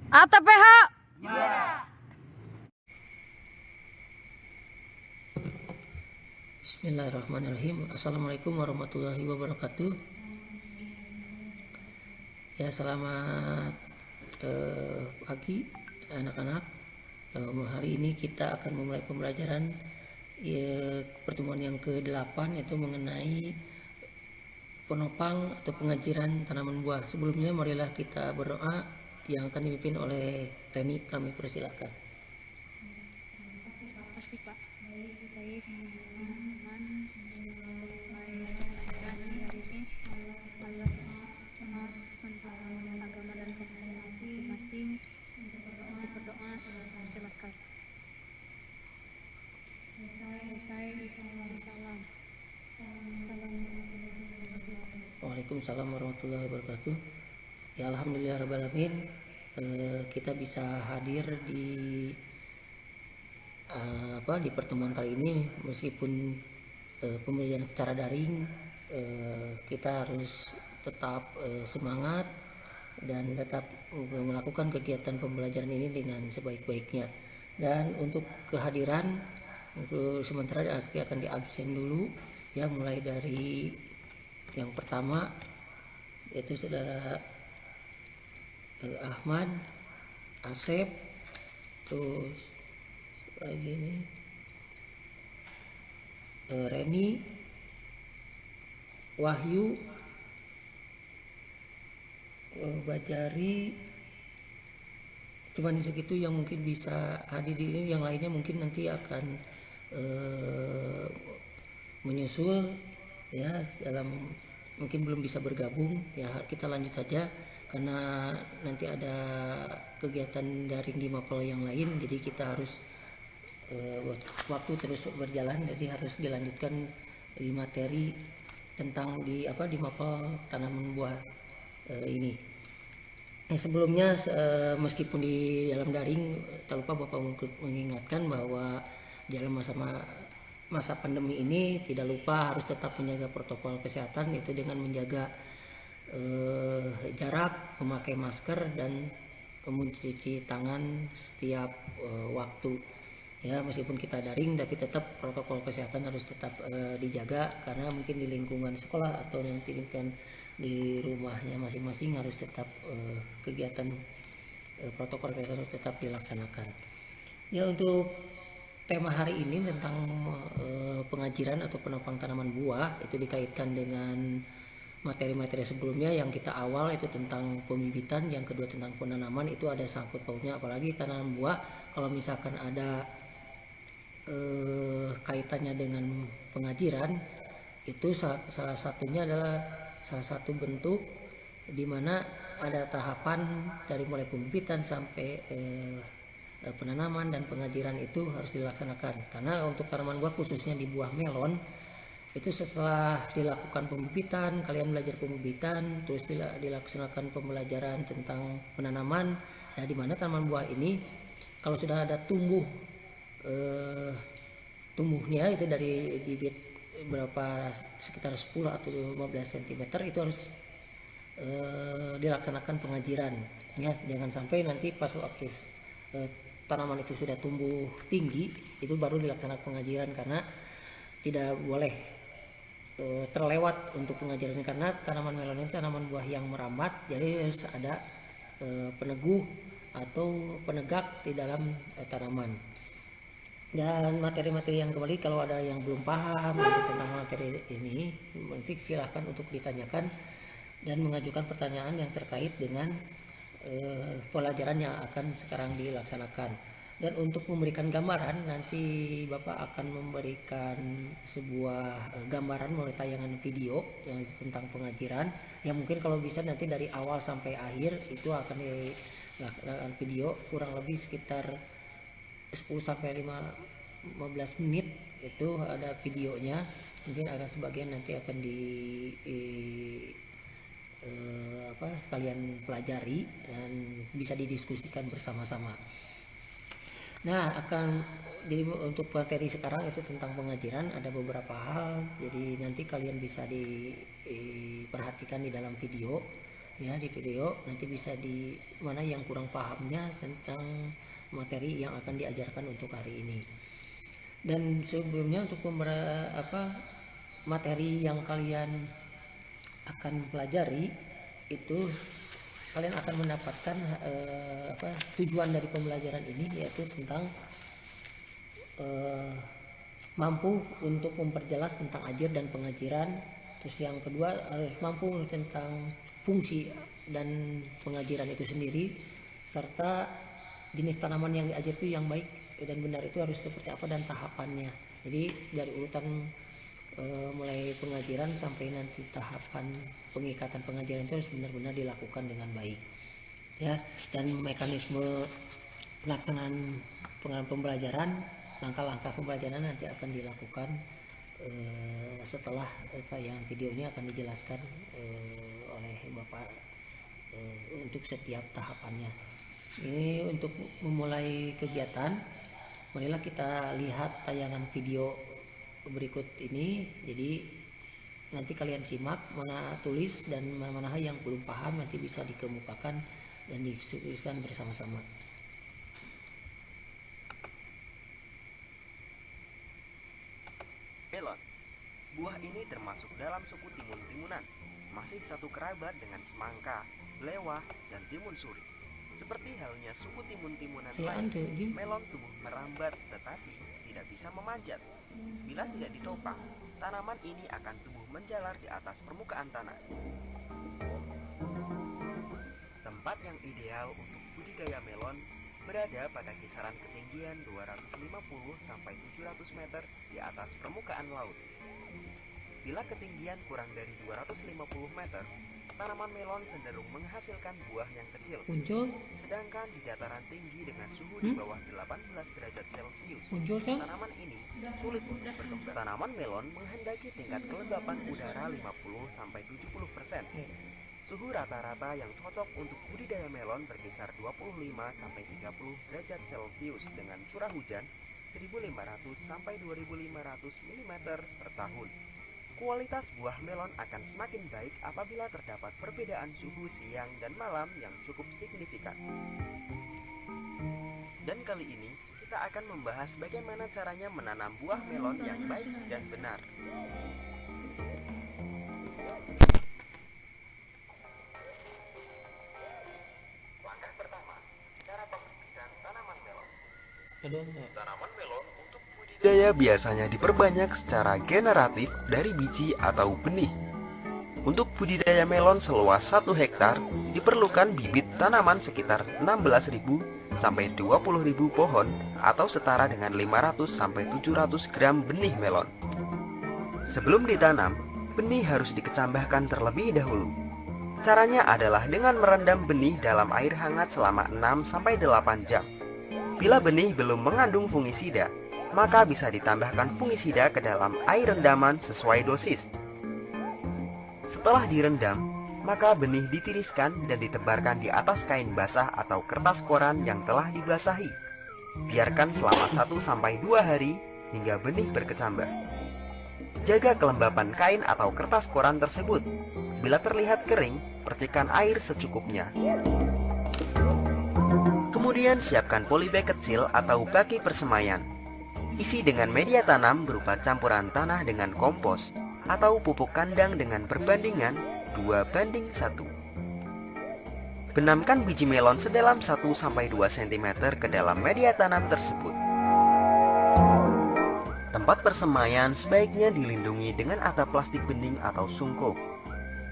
ATPH. Bismillahirrahmanirrahim. Assalamualaikum warahmatullahi wabarakatuh. Ya, selamat pagi anak-anak. Hari ini kita akan memulai pembelajaran pertemuan yang ke-8, yaitu mengenai penopang atau pengajiran tanaman buah. Sebelumnya marilah kita berdoa yang akan dipimpin oleh Reni. Kami persilakan. Waalaikumsalam warahmatullahi wabarakatuh. Ya, alhamdulillahirrahmanirrahim, kita bisa hadir di pertemuan kali ini meskipun pembelajaran secara daring. Kita harus tetap semangat dan tetap melakukan kegiatan pembelajaran ini dengan sebaik-baiknya. Dan untuk kehadiran untuk sementara akan diabsen dulu ya, mulai dari yang pertama yaitu saudara Ahmad, Asep, terus lagi ini Reni, Wahyu, Bajari. Cuman segitu yang mungkin bisa hadir di ini, yang lainnya mungkin nanti akan menyusul ya, dalam mungkin belum bisa bergabung ya. Kita lanjut saja karena nanti ada kegiatan daring di mapel yang lain, jadi kita harus waktu terus berjalan, jadi harus dilanjutkan di materi tentang di mapel tanaman buah ini. Sebelumnya meskipun di dalam daring, tak lupa Bapak mengingatkan bahwa di dalam masa pandemi ini tidak lupa harus tetap menjaga protokol kesehatan, yaitu dengan menjaga jarak, memakai masker, dan mencuci tangan setiap waktu ya. Meskipun kita daring tapi tetap protokol kesehatan harus tetap dijaga, karena mungkin di lingkungan sekolah atau nanti kan di rumahnya masing-masing harus tetap kegiatan protokol kesehatan harus tetap dilaksanakan ya. Untuk tema hari ini tentang pengajiran atau penopang tanaman buah, itu dikaitkan dengan materi-materi sebelumnya. Yang kita awal itu tentang pembibitan, yang kedua tentang penanaman. Itu ada sangkut pautnya, apalagi tanaman buah kalau misalkan ada kaitannya dengan pengajiran, itu salah satunya adalah salah satu bentuk di mana ada tahapan dari mulai pembibitan sampai penanaman dan pengajiran itu harus dilaksanakan. Karena untuk tanaman buah khususnya di buah melon, itu setelah dilakukan pembibitan, kalian belajar pembibitan, terus dilaksanakan pembelajaran tentang penanaman. Nah, di mana tanaman buah ini kalau sudah ada tumbuhnya itu dari bibit berapa, sekitar 10 atau 15 cm, itu harus dilaksanakan pengajiran ya. Jangan sampai nanti pas waktu tanaman itu sudah tumbuh tinggi itu baru dilaksanakan pengajiran, karena tidak boleh terlewat untuk pengajaran, karena tanaman melon ini tanaman buah yang merambat, jadi harus ada peneguh atau penegak di dalam tanaman. Dan materi-materi yang kembali, kalau ada yang belum paham nanti tentang materi ini, nanti silahkan untuk ditanyakan dan mengajukan pertanyaan yang terkait dengan pelajaran yang akan sekarang dilaksanakan. Dan untuk memberikan gambaran, nanti Bapak akan memberikan sebuah gambaran melalui tayangan video yang tentang pengajiran, yang mungkin kalau bisa nanti dari awal sampai akhir itu akan dilaksanakan video kurang lebih sekitar 10 sampai 15 menit, itu ada videonya. Mungkin akan sebagian nanti akan kalian pelajari dan bisa didiskusikan bersama-sama. Nah, jadi untuk materi sekarang itu tentang pengajiran, ada beberapa hal, jadi nanti kalian bisa diperhatikan di dalam video ya di video. Nanti bisa di mana yang kurang pahamnya tentang materi yang akan diajarkan untuk hari ini. Dan sebelumnya untuk materi yang kalian akan pelajari itu, kalian akan mendapatkan tujuan dari pembelajaran ini, yaitu tentang mampu untuk memperjelas tentang ajar dan pengajaran. Terus yang kedua harus mampu tentang fungsi dan pengajaran itu sendiri, serta jenis tanaman yang diajar itu yang baik dan benar itu harus seperti apa dan tahapannya. Jadi dari urutan mulai pengajaran sampai nanti tahapan pengikatan pengajaran itu harus benar-benar dilakukan dengan baik ya. Dan mekanisme pelaksanaan pembelajaran, langkah-langkah pembelajaran nanti akan dilakukan setelah tayangan video ini akan dijelaskan oleh Bapak untuk setiap tahapannya. Ini untuk memulai kegiatan, marilah kita lihat tayangan video berikut ini. Jadi nanti kalian simak, mana tulis dan mana yang belum paham nanti bisa dikemukakan dan diskusikan bersama-sama. Melon. Buah ini termasuk dalam suku timun-timunan, masih satu kerabat dengan semangka, belewah, dan timun suri. Seperti halnya suku timun-timunan lain, melon tumbuh merambat tetapi tidak bisa memanjat. Bila tidak ditopang, tanaman ini akan tumbuh menjalar di atas permukaan tanah. Tempat yang ideal untuk budidaya melon berada pada kisaran ketinggian 250 sampai 700 meter di atas permukaan laut. Bila ketinggian kurang dari 250 meter, tanaman melon cenderung menghasilkan buah yang kecil. Sedangkan di dataran tinggi dengan suhu di bawah 18 derajat Celcius, tanaman ini sulit untuk berkembang. Tanaman melon menghendaki tingkat kelembapan udara 50 sampai 70%. Suhu rata-rata yang cocok untuk budidaya melon berkisar 25 sampai 30 derajat Celcius dengan curah hujan 1.500 sampai 2.500 mm per tahun. Kualitas buah melon akan semakin baik apabila terdapat perbedaan suhu siang dan malam yang cukup signifikan. Dan kali ini kita akan membahas bagaimana caranya menanam buah melon yang baik dan benar. Langkah pertama, cara pembibitan tanaman melon. Tanaman melon untuk budidaya biasanya diperbanyak secara generatif dari biji atau benih. Untuk budidaya melon seluas 1 hektar diperlukan bibit tanaman sekitar 16.000 sampai 20.000 pohon atau setara dengan 500 sampai 700 gram benih melon. Sebelum ditanam, benih harus dikecambahkan terlebih dahulu. Caranya adalah dengan merendam benih dalam air hangat selama 6 sampai 8 jam. Bila benih belum mengandung fungisida, maka bisa ditambahkan fungisida ke dalam air rendaman sesuai dosis. Setelah direndam, maka benih ditiriskan dan ditebarkan di atas kain basah atau kertas koran yang telah dibasahi. Biarkan selama 1-2 hari hingga benih berkecambah. Jaga kelembapan kain atau kertas koran tersebut. Bila terlihat kering, percikan air secukupnya. Kemudian siapkan polybag kecil atau baki persemaian. Isi dengan media tanam berupa campuran tanah dengan kompos atau pupuk kandang dengan perbandingan 2:1. Benamkan biji melon sedalam 1-2 cm ke dalam media tanam tersebut. Tempat persemaian sebaiknya dilindungi dengan atap plastik bening atau sungkup.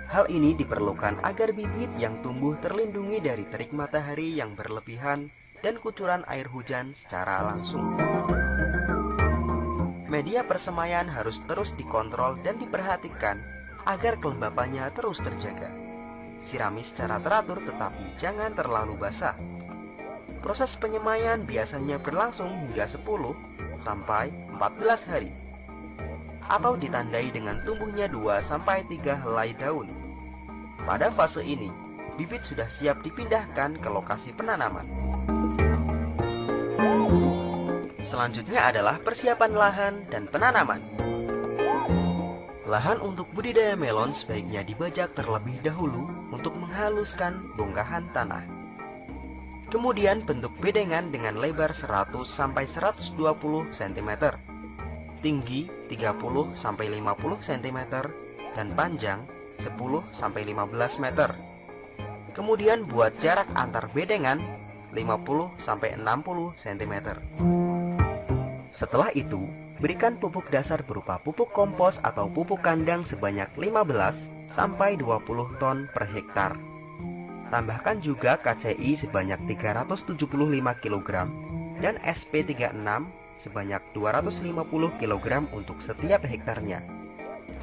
Hal ini diperlukan agar bibit yang tumbuh terlindungi dari terik matahari yang berlebihan dan kucuran air hujan secara langsung. Media persemaian harus terus dikontrol dan diperhatikan agar kelembapannya terus terjaga. Sirami secara teratur tetapi jangan terlalu basah. Proses penyemaian biasanya berlangsung hingga 10 sampai 14 hari atau ditandai dengan tumbuhnya 2-3 helai daun. Pada fase ini, bibit sudah siap dipindahkan ke lokasi penanaman. Selanjutnya adalah persiapan lahan dan penanaman. Lahan untuk budidaya melon sebaiknya dibajak terlebih dahulu untuk menghaluskan bongkahan tanah. Kemudian bentuk bedengan dengan lebar 100-120 cm, tinggi 30-50 cm, dan panjang 10-15 meter. Kemudian buat jarak antar bedengan 50-60 cm. Setelah itu, berikan pupuk dasar berupa pupuk kompos atau pupuk kandang sebanyak 15-20 ton per hektar. Tambahkan juga KCI sebanyak 375 kg dan SP36 sebanyak 250 kg untuk setiap hektarnya.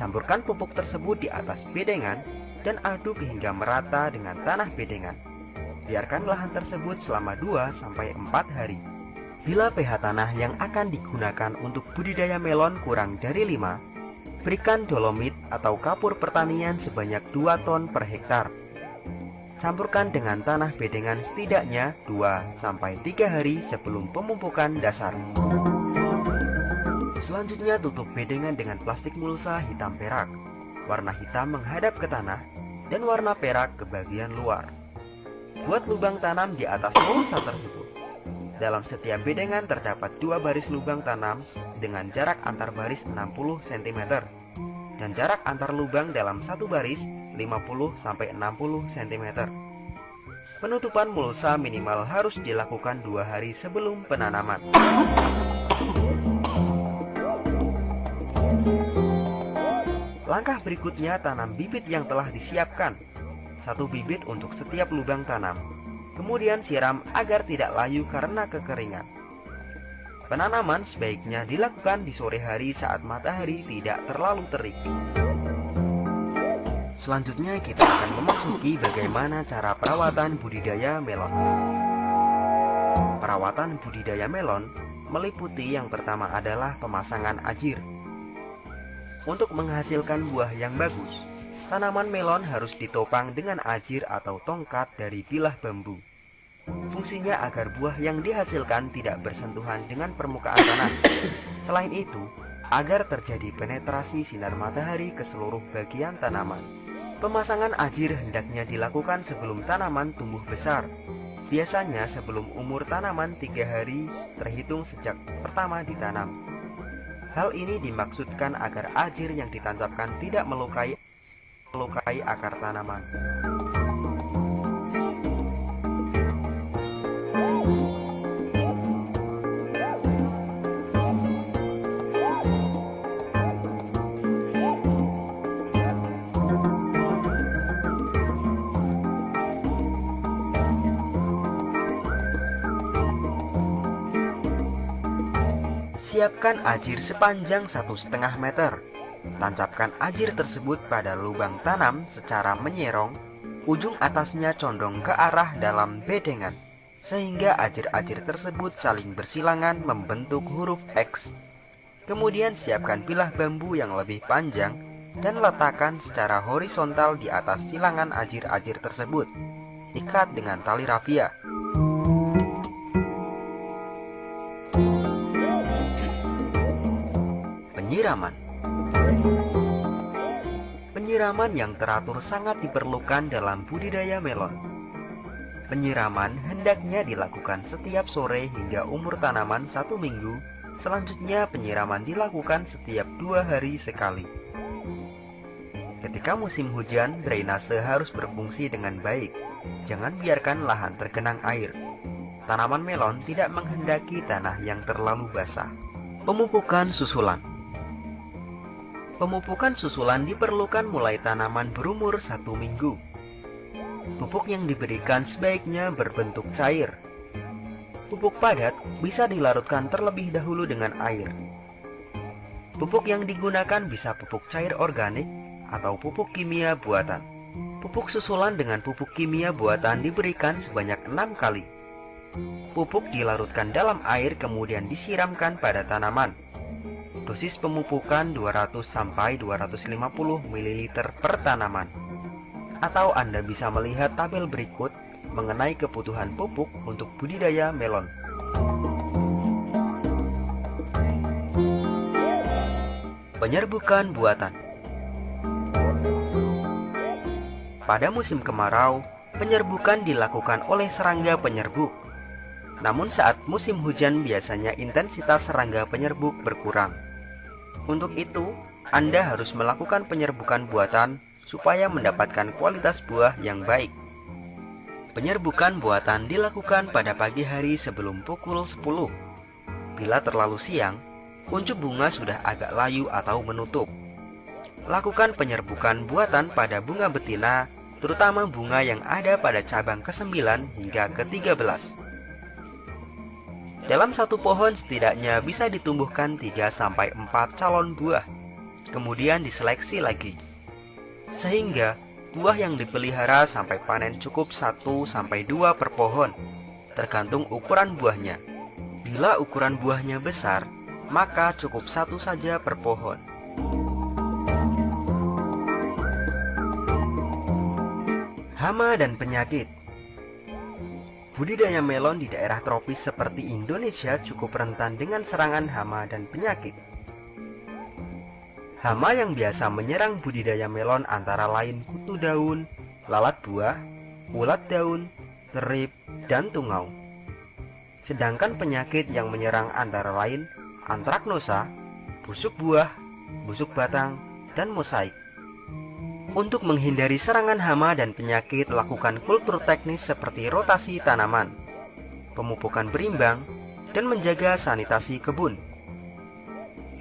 Campurkan pupuk tersebut di atas bedengan dan aduk hingga merata dengan tanah bedengan. Biarkan lahan tersebut selama 2-4 hari. Bila pH tanah yang akan digunakan untuk budidaya melon kurang dari 5, berikan dolomit atau kapur pertanian sebanyak 2 ton per hektar. Campurkan dengan tanah bedengan setidaknya 2-3 hari sebelum pemupukan dasar. Selanjutnya tutup bedengan dengan plastik mulsa hitam perak. Warna hitam menghadap ke tanah dan warna perak ke bagian luar. Buat lubang tanam di atas mulsa tersebut. Dalam setiap bedengan terdapat 2 baris lubang tanam dengan jarak antar baris 60 cm dan jarak antar lubang dalam satu baris 50-60 cm. Penutupan mulsa minimal harus dilakukan 2 hari sebelum penanaman. Langkah berikutnya, tanam bibit yang telah disiapkan. 1 bibit untuk setiap lubang tanam. Kemudian siram agar tidak layu karena kekeringan. Penanaman sebaiknya dilakukan di sore hari saat matahari tidak terlalu terik. Selanjutnya kita akan memasuki bagaimana cara perawatan budidaya melon. Perawatan budidaya melon meliputi yang pertama adalah pemasangan ajir. Untuk menghasilkan buah yang bagus, tanaman melon harus ditopang dengan ajir atau tongkat dari bilah bambu. Fungsinya agar buah yang dihasilkan tidak bersentuhan dengan permukaan tanah. Selain itu, agar terjadi penetrasi sinar matahari ke seluruh bagian tanaman. Pemasangan ajir hendaknya dilakukan sebelum tanaman tumbuh besar. Biasanya sebelum umur tanaman 3 hari terhitung sejak pertama ditanam. Hal ini dimaksudkan agar ajir yang ditancapkan tidak melukai akar tanaman. Siapkan ajir sepanjang 1,5 meter. Tancapkan ajir tersebut pada lubang tanam secara menyerong, ujung atasnya condong ke arah dalam bedengan, sehingga ajir-ajir tersebut saling bersilangan membentuk huruf X. Kemudian siapkan bilah bambu yang lebih panjang dan letakkan secara horizontal di atas silangan ajir-ajir tersebut. Ikat dengan tali rafia. Penyiraman yang teratur sangat diperlukan dalam budidaya melon. Penyiraman hendaknya dilakukan setiap sore hingga umur tanaman 1 minggu. Selanjutnya penyiraman dilakukan setiap 2 hari sekali. Ketika musim hujan, drainase harus berfungsi dengan baik. Jangan biarkan lahan tergenang air. Tanaman melon tidak menghendaki tanah yang terlalu basah. Pemupukan susulan. Pemupukan susulan diperlukan mulai tanaman berumur 1 minggu. Pupuk yang diberikan sebaiknya berbentuk cair. Pupuk padat bisa dilarutkan terlebih dahulu dengan air. Pupuk yang digunakan bisa pupuk cair organik atau pupuk kimia buatan. Pupuk susulan dengan pupuk kimia buatan diberikan sebanyak 6 kali. Pupuk dilarutkan dalam air kemudian disiramkan pada tanaman. Dosis pemupukan 200-250 ml per tanaman. Atau Anda bisa melihat tabel berikut mengenai kebutuhan pupuk untuk budidaya melon. Penyerbukan buatan. Pada musim kemarau, penyerbukan dilakukan oleh serangga penyerbuk. Namun saat musim hujan biasanya intensitas serangga penyerbuk berkurang. Untuk itu, Anda harus melakukan penyerbukan buatan supaya mendapatkan kualitas buah yang baik. Penyerbukan buatan dilakukan pada pagi hari sebelum pukul 10. Bila terlalu siang, kuncup bunga sudah agak layu atau menutup. Lakukan penyerbukan buatan pada bunga betina, terutama bunga yang ada pada cabang ke-9 hingga ke-13. Dalam satu pohon setidaknya bisa ditumbuhkan 3-4 calon buah, kemudian diseleksi lagi. Sehingga buah yang dipelihara sampai panen cukup 1-2 per pohon, tergantung ukuran buahnya. Bila ukuran buahnya besar, maka cukup 1 saja per pohon. Hama dan penyakit. Budidaya melon di daerah tropis seperti Indonesia cukup rentan dengan serangan hama dan penyakit. Hama yang biasa menyerang budidaya melon antara lain kutu daun, lalat buah, ulat daun, terip, dan tungau. Sedangkan penyakit yang menyerang antara lain antraknosa, busuk buah, busuk batang, dan mosaik. Untuk menghindari serangan hama dan penyakit, lakukan kultur teknis seperti rotasi tanaman, pemupukan berimbang, dan menjaga sanitasi kebun.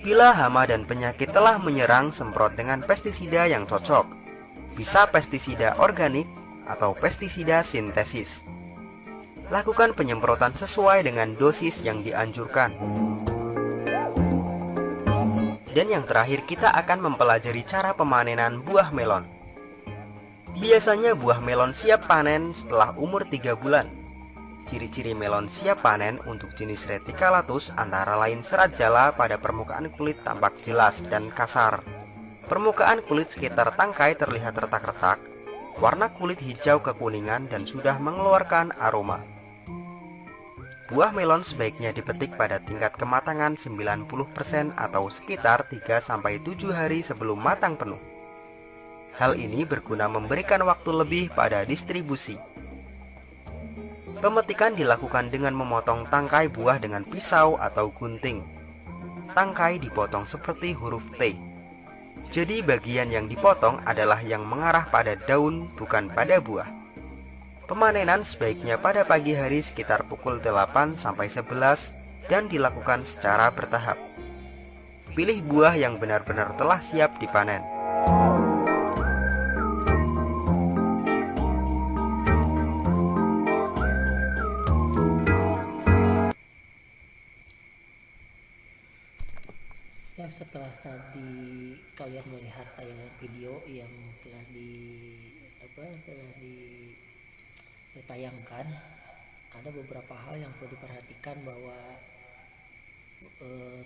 Bila hama dan penyakit telah menyerang, semprot dengan pestisida yang cocok. Bisa pestisida organik atau pestisida sintesis. Lakukan penyemprotan sesuai dengan dosis yang dianjurkan. Dan yang terakhir, kita akan mempelajari cara pemanenan buah melon. Biasanya buah melon siap panen setelah umur 3 bulan. Ciri-ciri melon siap panen untuk jenis Reticulatus antara lain serat jala pada permukaan kulit tampak jelas dan kasar. Permukaan kulit sekitar tangkai terlihat retak-retak, warna kulit hijau kekuningan dan sudah mengeluarkan aroma. Buah melon sebaiknya dipetik pada tingkat kematangan 90% atau sekitar 3-7 hari sebelum matang penuh. Hal ini berguna memberikan waktu lebih pada distribusi. Pemetikan dilakukan dengan memotong tangkai buah dengan pisau atau gunting. Tangkai dipotong seperti huruf T. Jadi bagian yang dipotong adalah yang mengarah pada daun, bukan pada buah. Pemanenan sebaiknya pada pagi hari sekitar pukul 8-11 dan dilakukan secara bertahap. Pilih buah yang benar-benar telah siap dipanen. Ya, setelah tadi kalian melihat tayangan video yang telah ditayangkan, ada beberapa hal yang perlu diperhatikan bahwa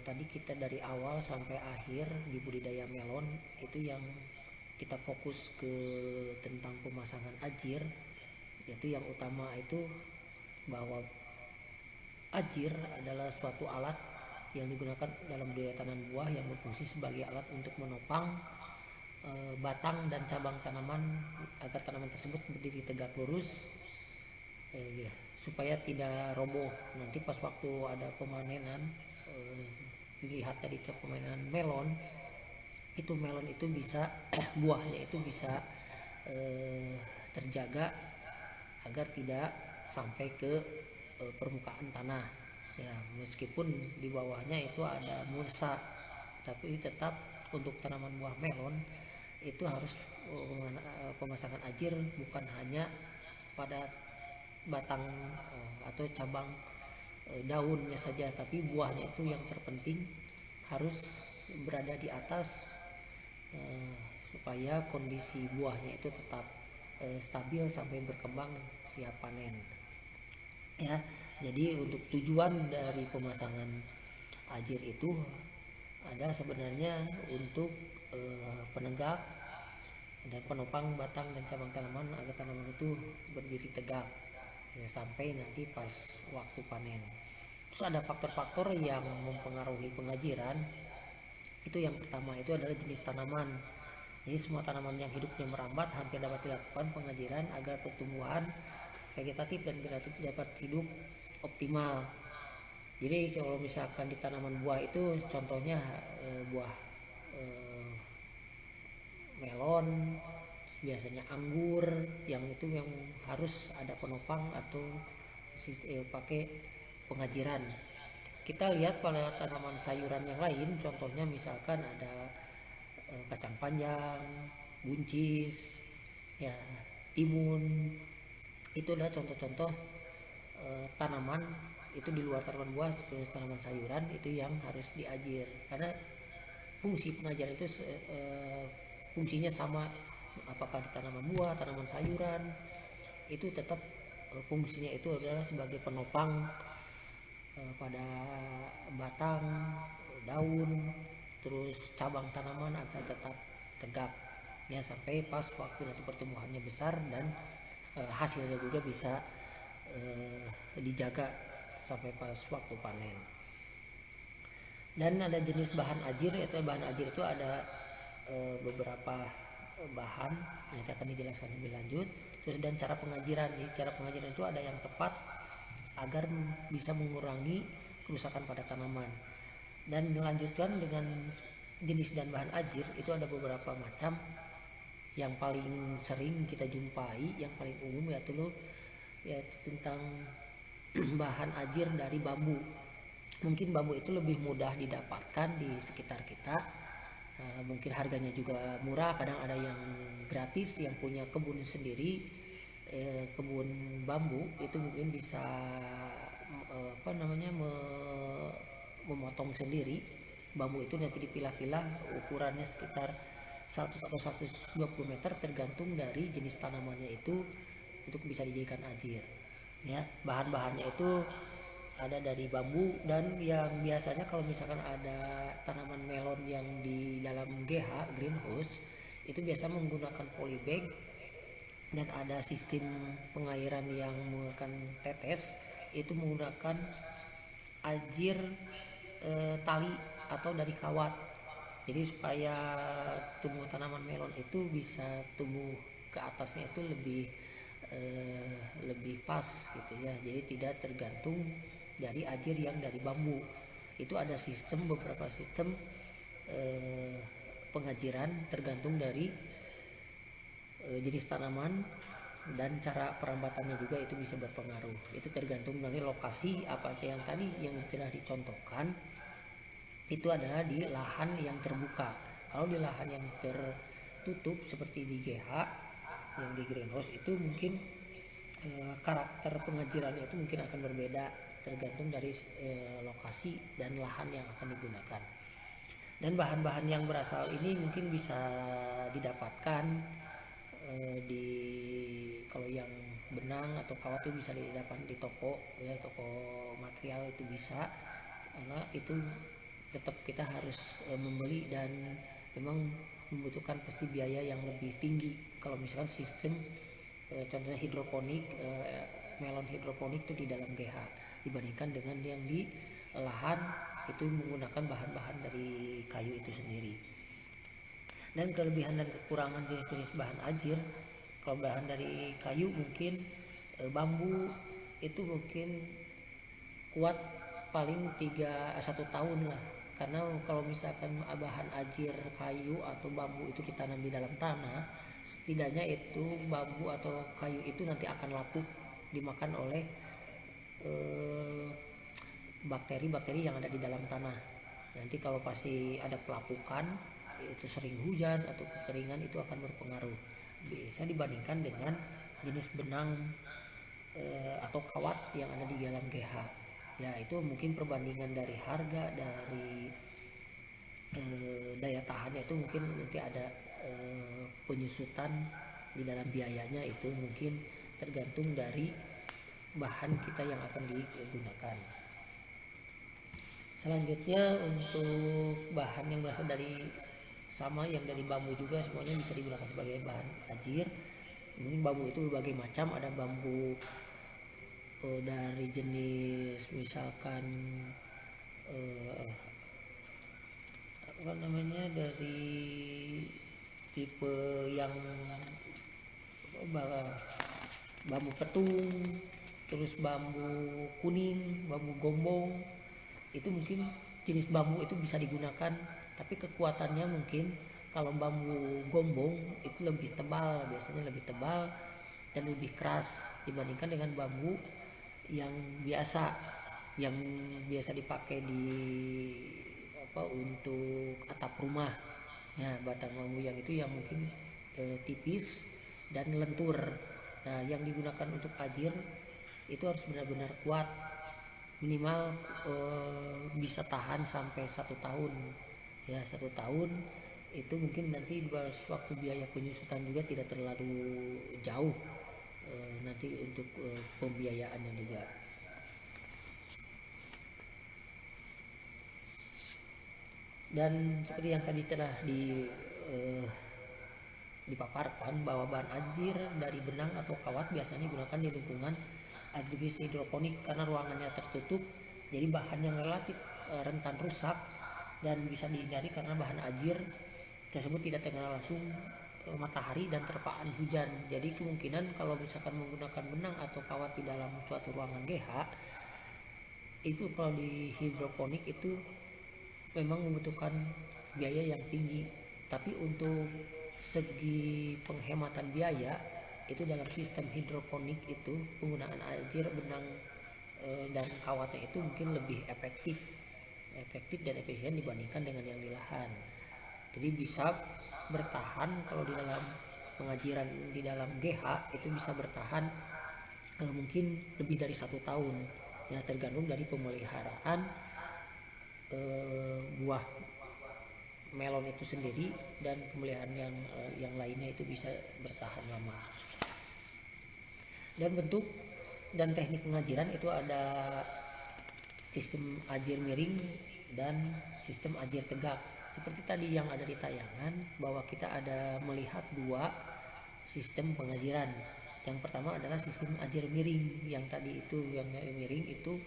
tadi kita dari awal sampai akhir di budidaya melon itu yang kita fokus ke tentang pemasangan ajir, yaitu yang utama itu bahwa ajir adalah suatu alat yang digunakan dalam budidaya tanaman buah yang berfungsi sebagai alat untuk menopang batang dan cabang tanaman agar tanaman tersebut berdiri tegak lurus, supaya tidak roboh. Nanti pas waktu ada pemanenan, dilihat tadi ke pemanenan melon itu bisa buahnya itu bisa terjaga agar tidak sampai ke permukaan tanah. Ya, meskipun di bawahnya itu ada mulsa, tapi tetap untuk tanaman buah melon itu harus pemasangan ajir bukan hanya pada batang atau cabang daunnya saja, tapi buahnya itu yang terpenting harus berada di atas supaya kondisi buahnya itu tetap stabil sampai berkembang siap panen. Ya, jadi untuk tujuan dari pemasangan ajir itu ada sebenarnya untuk penegak dan penopang batang dan cabang tanaman agar tanaman itu berdiri tegak ya, sampai nanti pas waktu panen. Terus ada faktor-faktor yang mempengaruhi pengajiran. Itu yang pertama itu adalah jenis tanaman. Jadi semua tanaman yang hidupnya merambat hampir dapat dilakukan pengajiran agar pertumbuhan vegetatif dan generatif dapat hidup optimal. Jadi kalau misalkan di tanaman buah itu contohnya buah eh, melon, biasanya anggur, yang itu yang harus ada penopang atau pakai pengajiran. Kita lihat pada tanaman sayuran yang lain, contohnya misalkan ada kacang panjang, buncis, ya timun, itu adalah contoh-contoh tanaman itu di luar tanaman buah, tanaman sayuran itu yang harus diajir karena fungsi pengajaran itu fungsinya sama, apakah di tanaman buah, tanaman sayuran, itu tetap fungsinya itu adalah sebagai penopang pada batang, daun, terus cabang tanaman agar tetap tegak ya sampai pas waktu nanti pertumbuhannya besar dan hasilnya juga bisa dijaga sampai pas waktu panen. Dan ada jenis bahan ajir, yaitu bahan ajir itu ada beberapa bahan nanti akan dijelaskan lebih lanjut. Terus dan cara pengajiran, cara pengajiran itu ada yang tepat agar bisa mengurangi kerusakan pada tanaman. Dan dilanjutkan dengan jenis dan bahan ajir itu ada beberapa macam. Yang paling sering kita jumpai, yang paling umum yaitu tentang bahan ajir dari bambu. Mungkin bambu itu lebih mudah didapatkan di sekitar kita, mungkin harganya juga murah, kadang ada yang gratis, yang punya kebun sendiri, kebun bambu itu mungkin bisa memotong sendiri bambu itu, nanti dipilah-pilah ukurannya sekitar 100 atau 120 meter tergantung dari jenis tanamannya itu untuk bisa dijadikan ajir ya. Bahan-bahannya itu ada dari bambu, dan yang biasanya kalau misalkan ada tanaman melon yang di dalam GH greenhouse itu biasa menggunakan polybag dan ada sistem pengairan yang menggunakan tetes, itu menggunakan ajir tali atau dari kawat. Jadi supaya tumbuh tanaman melon itu bisa tumbuh ke atasnya itu lebih pas gitu ya. Jadi tidak tergantung dari ajir yang dari bambu. Itu ada beberapa sistem pengajiran tergantung dari jenis tanaman dan cara perambatannya juga itu bisa berpengaruh. Itu tergantung dari lokasi, apa yang tadi yang telah dicontohkan itu adalah di lahan yang terbuka. Kalau di lahan yang tertutup seperti di GH yang di greenhouse itu mungkin karakter pengajirannya itu mungkin akan berbeda tergantung dari lokasi dan lahan yang akan digunakan. Dan bahan-bahan yang berasal ini mungkin bisa didapatkan di kalau yang benang atau kawat itu bisa didapat di toko ya, toko material itu bisa, karena itu tetap kita harus membeli dan memang membutuhkan pasti biaya yang lebih tinggi kalau misalkan sistem contohnya hidroponik, melon hidroponik itu di dalam GH dibandingkan dengan yang di lahan itu menggunakan bahan-bahan dari kayu itu sendiri. Dan kelebihan dan kekurangan jenis-jenis bahan ajir, kalau bahan dari kayu mungkin bambu itu mungkin kuat paling 1 tahun lah, karena kalau misalkan bahan ajir kayu atau bambu itu ditanam di dalam tanah, setidaknya itu bambu atau kayu itu nanti akan lapuk dimakan oleh bakteri-bakteri yang ada di dalam tanah. Nanti kalau pasti ada pelapukan, itu sering hujan atau kekeringan, itu akan berpengaruh. Bisa dibandingkan dengan jenis benang atau kawat yang ada di dalam GH. Ya itu mungkin perbandingan dari harga, dari daya tahannya itu mungkin nanti ada penyusutan di dalam biayanya, itu mungkin tergantung dari bahan kita yang akan digunakan. Selanjutnya untuk bahan yang berasal dari sama yang dari bambu juga semuanya bisa digunakan sebagai bahan ajir. Mungkin bambu itu berbagai macam, ada bambu dari jenis misalkan dari tipe yang bambu petung, terus bambu kuning, bambu gombong, itu mungkin jenis bambu itu bisa digunakan, tapi kekuatannya mungkin kalau bambu gombong itu lebih tebal, biasanya lebih tebal dan lebih keras dibandingkan dengan bambu yang biasa yang biasa dipakai di untuk atap rumah. Ya, batang bambu yang itu yang mungkin tipis dan lentur. Nah, yang digunakan untuk ajir itu harus benar-benar kuat, minimal bisa tahan sampai 1 tahun. Ya, 1 tahun itu mungkin nanti waktu biaya penyusutan juga tidak terlalu jauh, nanti untuk pembiayaannya juga. Dan seperti yang tadi telah dipaparkan bahwa bahan anjir dari benang atau kawat biasanya digunakan di lingkungan agribis hidroponik karena ruangannya tertutup, jadi bahan yang relatif rentan rusak dan bisa dihindari karena bahan anjir tersebut tidak terkena langsung matahari dan terpaan hujan. Jadi kemungkinan kalau misalkan menggunakan benang atau kawat di dalam suatu ruangan GH, itu kalau di hidroponik itu memang membutuhkan biaya yang tinggi, tapi untuk segi penghematan biaya itu dalam sistem hidroponik itu penggunaan air benang dan kawatnya itu mungkin lebih efektif dan efisien dibandingkan dengan yang di lahan. Jadi bisa bertahan kalau di dalam pengajiran di dalam GH itu bisa bertahan mungkin lebih dari 1 tahun, ya tergantung dari pemeliharaan buah melon itu sendiri dan pemeliharaan yang lainnya itu bisa bertahan lama. Dan bentuk dan teknik pengajiran itu ada sistem ajir miring dan sistem ajir tegak. Seperti tadi yang ada di tayangan bahwa kita ada melihat 2 sistem pengajiran. Yang pertama adalah sistem ajir miring, yang tadi itu yang miring itu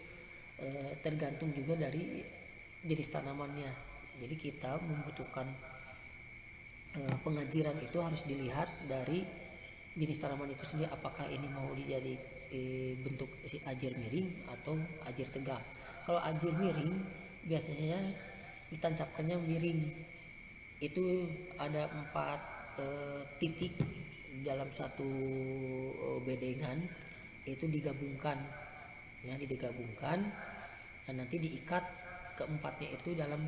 tergantung juga dari jenis tanamannya. Jadi kita membutuhkan pengajiran itu harus dilihat dari jenis tanaman itu sendiri, apakah ini mau dijadi bentuk si ajir miring atau ajir tegak. Kalau ajir miring biasanya ditancapkannya miring, itu ada 4 titik dalam satu bedengan itu digabungkan, ya digabungkan dan nanti diikat keempatnya itu dalam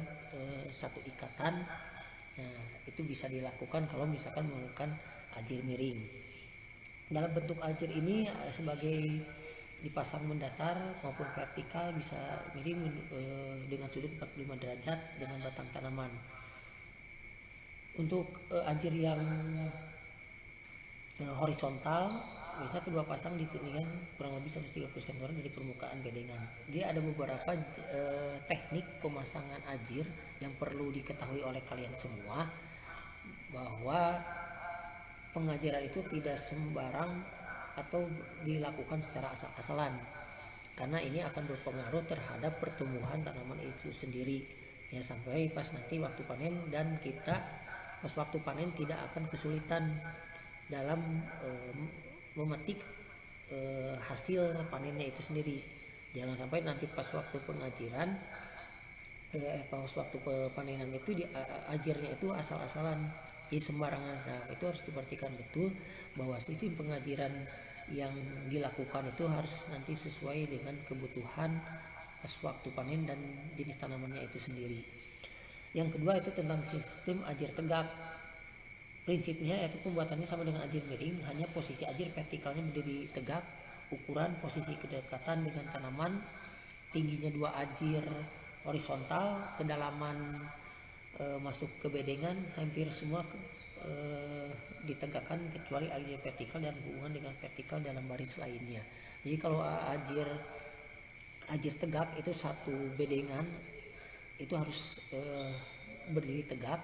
satu ikatan. Nah, itu bisa dilakukan kalau misalkan menggunakan ajir miring. Dalam bentuk ajir ini sebagai dipasang mendatar maupun vertikal, bisa miring dengan sudut 45 derajat dengan batang tanaman. Untuk ajir yang horizontal bisa kedua pasang di ketinggian kurang lebih 130 cm dari permukaan bedengan. Dia ada beberapa teknik pemasangan ajir yang perlu diketahui oleh kalian semua, bahwa pengajiran itu tidak sembarang atau dilakukan secara asal-asalan, karena ini akan berpengaruh terhadap pertumbuhan tanaman itu sendiri, ya sampai pas nanti waktu panen, dan kita pas waktu panen tidak akan kesulitan dalam memetik hasil panennya itu sendiri. Jangan sampai nanti pas waktu pengajiran pas waktu panenan itu ajirnya itu asal-asalan, jadi sembarangan. Nah, itu harus diperhatikan betul bahwa sistem pengajiran yang dilakukan itu harus nanti sesuai dengan kebutuhan pas waktu panen dan jenis tanamannya itu sendiri. Yang kedua itu tentang sistem ajir tegak. Prinsipnya yaitu pembuatannya sama dengan ajir miring, hanya posisi ajir vertikalnya berdiri tegak, ukuran posisi kedekatan dengan tanaman, tingginya 2 ajir horizontal, kedalaman masuk ke bedengan hampir semua ditegakkan kecuali ajir vertikal dan hubungan dengan vertikal dalam baris lainnya. Jadi kalau ajir tegak itu satu bedengan itu harus berdiri tegak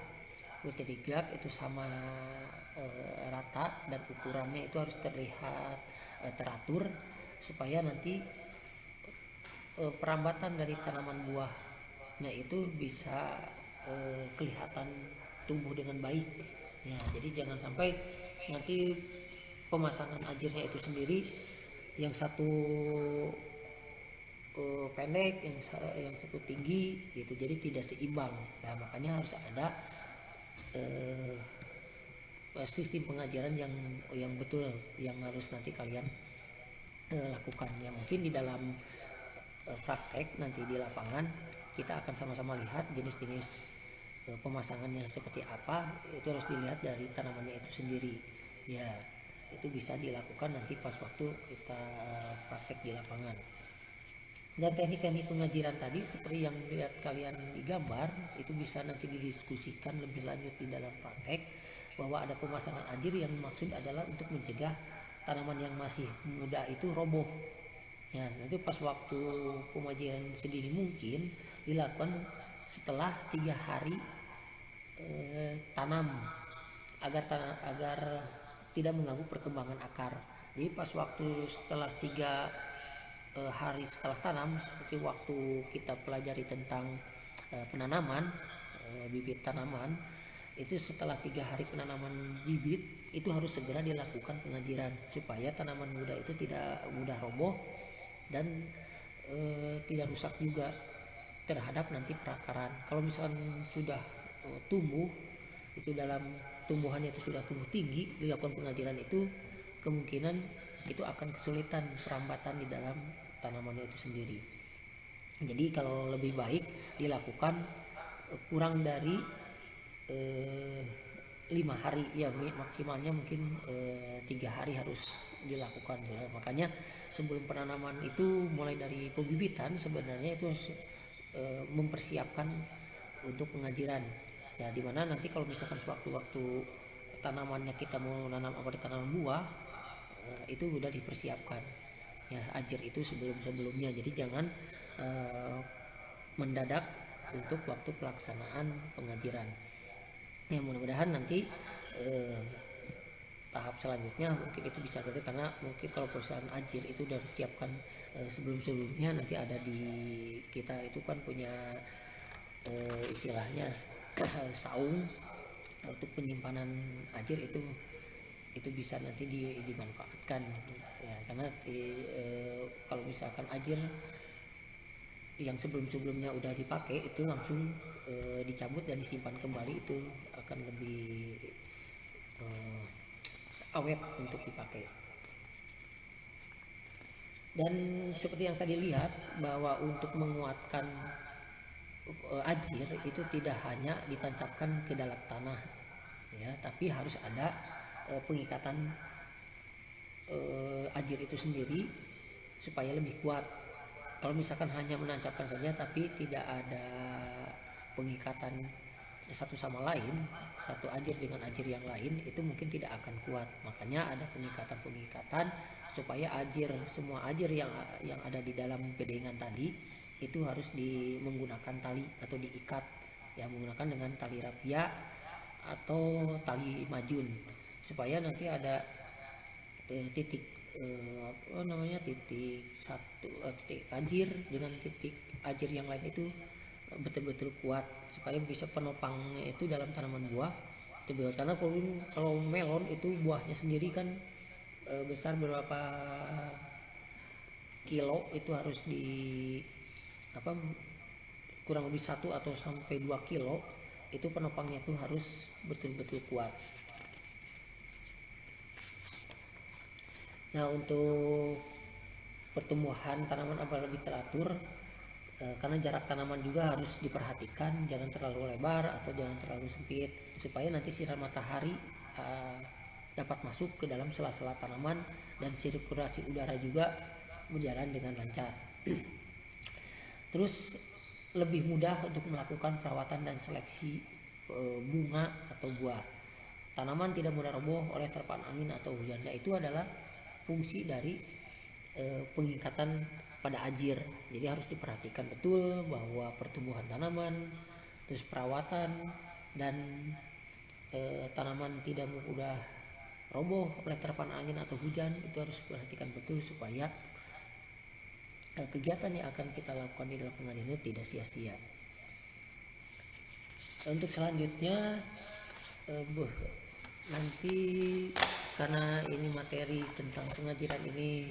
itu sama rata, dan ukurannya itu harus terlihat teratur supaya nanti perambatan dari tanaman buahnya itu bisa kelihatan tumbuh dengan baik. Ya, jadi jangan sampai nanti pemasangan ajirnya itu sendiri yang satu pendek, yang satu tinggi gitu, jadi tidak seimbang. Nah, makanya harus ada eh, sistem pengajaran yang betul yang harus nanti kalian lakukan. Ya mungkin di dalam praktek nanti di lapangan kita akan sama-sama lihat jenis-jenis pemasangannya seperti apa. Itu harus dilihat dari tanamannya itu sendiri. Ya, itu bisa dilakukan nanti pas waktu kita praktek di lapangan. Dan teknik-teknik pengajiran tadi seperti yang lihat kalian di gambar itu bisa nanti didiskusikan lebih lanjut di dalam praktek, bahwa ada pemasangan ajir yang maksud adalah untuk mencegah tanaman yang masih muda itu roboh. Ya, nanti pas waktu pemajiran sendiri mungkin dilakukan setelah 3 hari tanam, agar tidak mengganggu perkembangan akar. Jadi pas waktu setelah 3 hari setelah tanam, seperti waktu kita pelajari tentang penanaman bibit tanaman, itu setelah 3 hari penanaman bibit itu harus segera dilakukan pengajiran supaya tanaman muda itu tidak mudah roboh dan tidak rusak juga terhadap nanti perakaran. Kalau misalkan sudah tumbuh itu dalam tumbuhannya itu sudah tumbuh tinggi, dilakukan pengajiran itu kemungkinan itu akan kesulitan perambatan di dalam tanamannya itu sendiri. Jadi kalau lebih baik dilakukan kurang dari 5 hari, ya maksimalnya mungkin 3 hari harus dilakukan. Ya. Makanya sebelum penanaman itu mulai dari pembibitan sebenarnya itu harus mempersiapkan untuk pengajiran. Ya dimana nanti kalau misalkan sewaktu-waktu tanamannya kita mau nanam apa di tanaman buah itu udah dipersiapkan ya ajir itu sebelumnya. Jadi jangan mendadak untuk waktu pelaksanaan pengajiran. Ya mudah-mudahan nanti tahap selanjutnya mungkin itu bisa berarti, karena mungkin kalau perusahaan ajir itu sudah disiapkan sebelumnya, nanti ada di kita itu kan punya istilahnya saung untuk penyimpanan ajir itu bisa nanti dimanfaatkan ya, karena kalau misalkan ajir yang sebelumnya udah dipakai itu langsung dicabut dan disimpan kembali, itu akan lebih awet untuk dipakai. Dan seperti yang tadi lihat bahwa untuk menguatkan ajir itu tidak hanya ditancapkan ke dalam tanah ya, tapi harus ada pengikatan ajir itu sendiri supaya lebih kuat. Kalau misalkan hanya menancapkan saja tapi tidak ada pengikatan satu sama lain, satu ajir dengan ajir yang lain, itu mungkin tidak akan kuat. Makanya ada pengikatan supaya semua ajir yang ada di dalam pedengan tadi itu harus menggunakan tali atau diikat ya, menggunakan dengan tali rapia atau tali majun, supaya nanti ada titik titik ajir dengan titik ajir yang lain itu betul-betul kuat, supaya bisa penopangnya itu dalam tanaman buah itu betul. Karena kalau melon itu buahnya sendiri kan besar berapa kilo, itu harus kurang lebih 1 atau sampai 2 kilo, itu penopangnya itu harus betul-betul kuat. Nah untuk pertumbuhan tanaman agar lebih teratur, karena jarak tanaman juga harus diperhatikan, jangan terlalu lebar atau jangan terlalu sempit, supaya nanti sinar matahari dapat masuk ke dalam sela-sela tanaman dan sirkulasi udara juga berjalan dengan lancar. Terus lebih mudah untuk melakukan perawatan dan seleksi bunga atau buah. Tanaman tidak mudah roboh oleh terpaan angin atau hujan. Nah, itu adalah fungsi dari pengikatan pada ajir. Jadi harus diperhatikan betul bahwa pertumbuhan tanaman, terus perawatan dan tanaman tidak mudah roboh oleh terpaan angin atau hujan, itu harus diperhatikan betul supaya kegiatan yang akan kita lakukan di dalam pengajian itu tidak sia-sia. Untuk selanjutnya nanti karena ini materi tentang pengajaran ini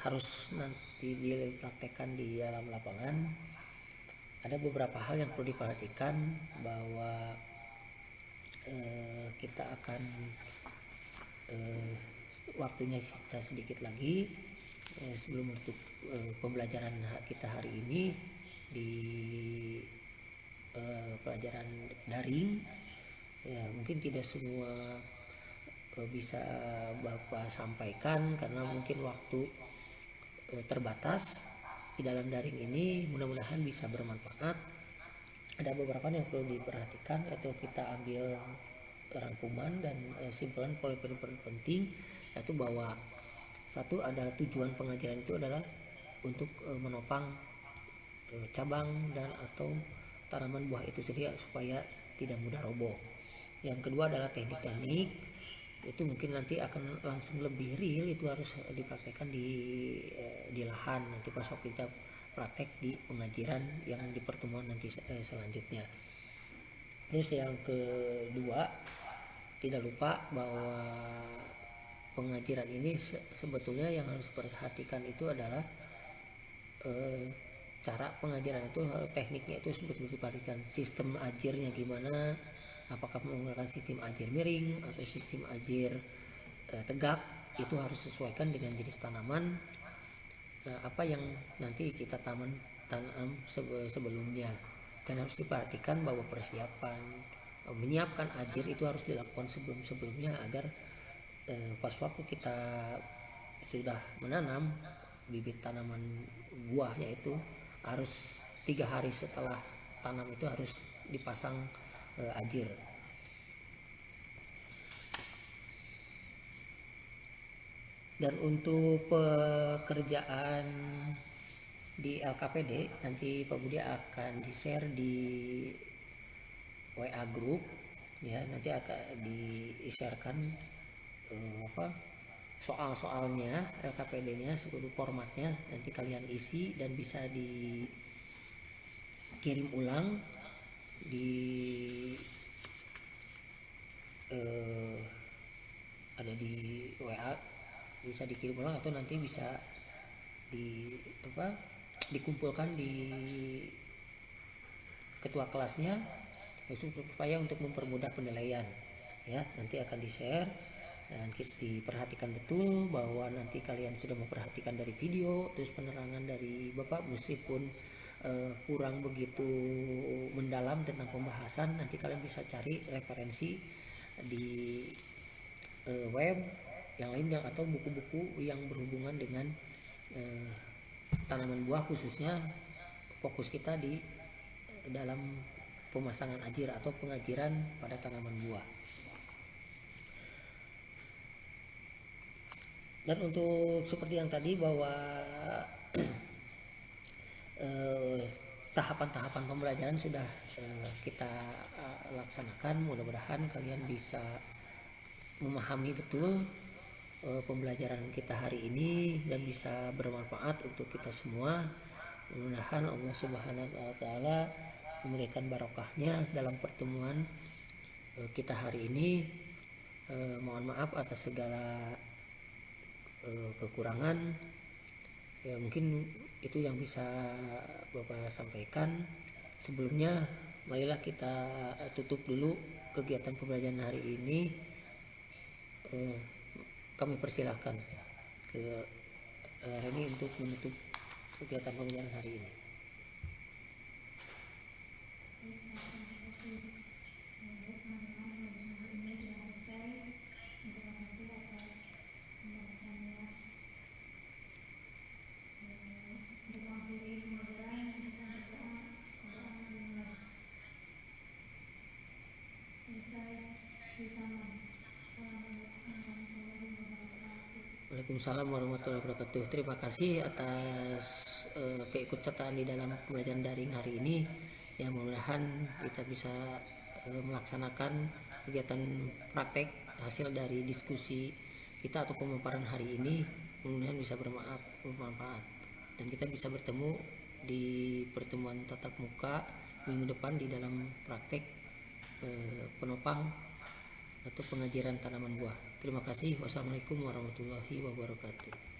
harus nanti dipraktekkan di dalam lapangan, ada beberapa hal yang perlu diperhatikan bahwa kita akan waktunya kita sedikit lagi sebelum menutup pembelajaran kita hari ini di pelajaran daring. Ya, mungkin tidak semua bisa Bapak sampaikan karena mungkin waktu terbatas di dalam daring ini. Mudah-mudahan bisa bermanfaat. Ada beberapa yang perlu diperhatikan, yaitu kita ambil rangkuman dan simpulan poin-poin penting, yaitu bahwa satu, ada tujuan pengajaran itu adalah untuk menopang cabang dan atau tanaman buah itu sendiri supaya tidak mudah roboh. Yang kedua adalah teknik-teknik, itu mungkin nanti akan langsung lebih real, itu harus dipraktekkan di lahan nanti pas waktu kita praktek di pengajian yang di pertemuan nanti selanjutnya. Terus yang kedua, tidak lupa bahwa pengajaran ini sebetulnya yang harus diperhatikan itu adalah cara pengajaran itu, tekniknya itu sebetulnya diperhatikan. Sistem ajarnya gimana, apakah menggunakan sistem ajar miring atau sistem ajar tegak, itu harus sesuaikan dengan jenis tanaman apa yang nanti kita tanam sebelumnya. Dan harus diperhatikan bahwa persiapan menyiapkan ajar itu harus dilakukan sebelumnya agar pas waktu kita sudah menanam bibit tanaman buahnya itu harus 3 hari setelah tanam itu harus dipasang ajir. Dan untuk pekerjaan di LKPD nanti Pak Budi akan di-share di WA group ya, nanti akan di-sharekan soal-soalnya LKPD-nya seluruh formatnya, nanti kalian isi dan bisa dikirim ulang di ada di WA, bisa dikirim ulang atau nanti bisa dikumpulkan di ketua kelasnya supaya untuk mempermudah penilaian ya. Nanti akan di-share dan diperhatikan betul bahwa nanti kalian sudah memperhatikan dari video, terus penerangan dari Bapak meskipun kurang begitu mendalam tentang pembahasan, nanti kalian bisa cari referensi di web yang lain atau buku-buku yang berhubungan dengan tanaman buah, khususnya fokus kita di dalam pemasangan ajir atau pengajiran pada tanaman buah. Dan untuk seperti yang tadi bahwa tahapan-tahapan pembelajaran sudah kita laksanakan, mudah-mudahan kalian bisa memahami betul pembelajaran kita hari ini dan bisa bermanfaat untuk kita semua. Mudah-mudahan Allah Subhanahu wa taala memberikan barokahnya dalam pertemuan kita hari ini. Mohon maaf atas segala kekurangan ya, mungkin itu yang bisa Bapak sampaikan. Sebelumnya marilah kita tutup dulu kegiatan pembelajaran hari ini. Kami persilahkan ke Reni untuk menutup kegiatan pembelajaran hari ini. Waalaikumsalam warahmatullahi wabarakatuh. Terima kasih atas keikutsertaan di dalam pembelajaran daring hari ini. Ya, mudah-mudahan kita bisa melaksanakan kegiatan praktek hasil dari diskusi kita atau pemaparan hari ini, mudah-mudahan bisa bermanfaat dan kita bisa bertemu di pertemuan tatap muka minggu depan di dalam praktek penopang atau pengajiran tanaman buah. Terima kasih. Wassalamualaikum warahmatullahi wabarakatuh.